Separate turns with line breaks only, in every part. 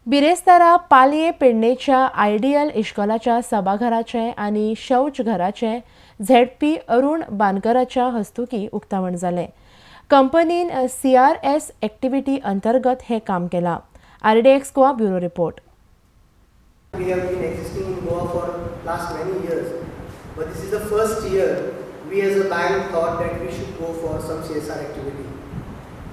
बिरेस्तारा पालये पेडणेच्या आयडियल इश्कोलाच्या सभाघराचे आनी शौचघराचे झेडपी अरुण बानकराच्या हस्तुकी उक्तावण जालें. कंपनीन CRS एक्टिव्हिटी अंतर्गत हे काम केलां. RDX Goa bureau report.
We have been existing in Goa for last many years, but this is the first year we as a bank thought that we should go for some CSR activity.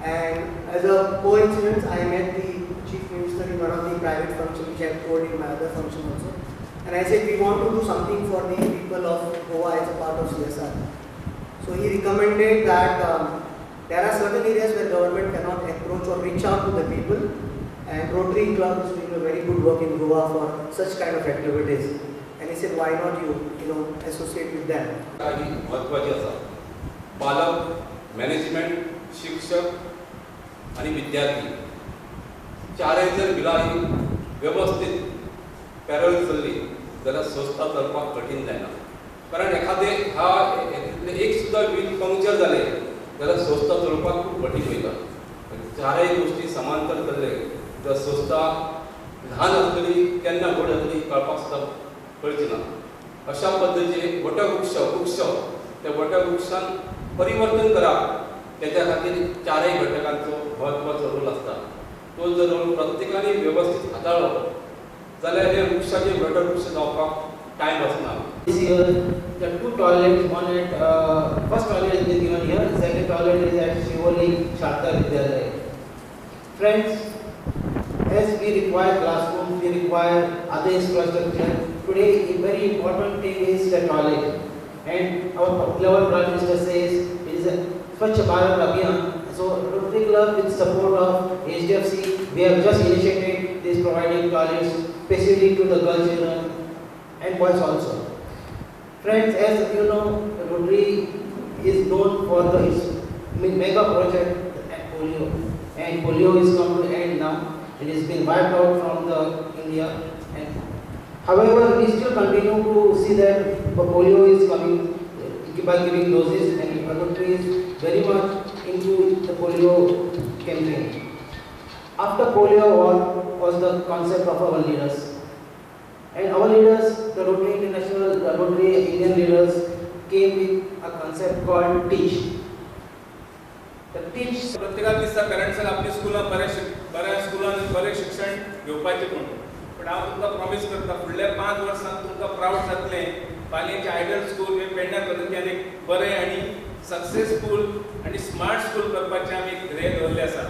And as a coincidence, I met the Chief Minister in one of the private functions which I have told in my other function also. And I said we want to do something for the people of Goa as a part of CSR. So he recommended that there are certain areas where government cannot approach or reach out to the people. And Rotary Club is doing a very good work in Goa for such kind of activities. And he said, why not you associate with them?
काही महत्त्वाची आसा. पालक, management, शिक्षक आणि विद्यार्थी चारय जर मिळाली व्यवस्थित पॅरल चलली जाल्यार संस्था चलपाक कठीण जायना. कारण एखादे एक सुद्धा व्हील पंक्चर जाले जाल्यार संस्था चलोवपाक खूब कठीण वयता. चारय गोष्टी समांतर चल्ले तर संस्था ल्हान आसतली केन्ना व्हड जातली कळपाक सुद्दां कळची ना. अशा पद्दतीचे वटवृक्ष त्या वटवृक्षान परिवर्तन करप त्याच्या खातीर चारय घटकांचो म्हत्वाचो रोल आसता. तो जर रोल प्रत्येकाने व्यवस्थित हाताळलो जाल्यार हे वृक्षाचे वटवृक्ष जावपाक टायम वचना.
This year, the two toilets, one at first toilet is given here, second toilet is at Shivoli Sharda Vidyalaya. Friends, as we require classrooms, we require other infrastructure. Today, a very important thing is the toilet. And our clever Prime Minister says it is a Swachh Bharat Abhiyan. So, Rotary Club with support of HDFC, we have just initiated this providing toilets, especially to the girl children and boys also. Friends, as you know, Rotary is known for its mega project at polio, and polio is come to end now. It has been wiped out from the India. And however, we still continue to see that polio is coming by giving doses, and Rotary is very much into the polio campaign. After polio war was the concept of our leaders. And our leaders, the Rotary International, the Rotary Indian leaders came with a concept called TEACH. The TEACH.
प्रत्येकाक दिसता पेरेंट्साक आपली स्कुलां बऱ्या स्कुलान बरें शिक्षण घेवपाचें म्हणून. पण हांव तुमकां प्रॉमिस करता फुडल्या 5 वर्सांत तुमकां प्राउड जातलें. पालयेचें आयडियल स्कूल हे पेडण्या तालुक्यान एक बरें आनी सक्सेसफूल आनी स्मार्ट स्कूल करपाचें आमी एक ध्येय दवरलें आसा.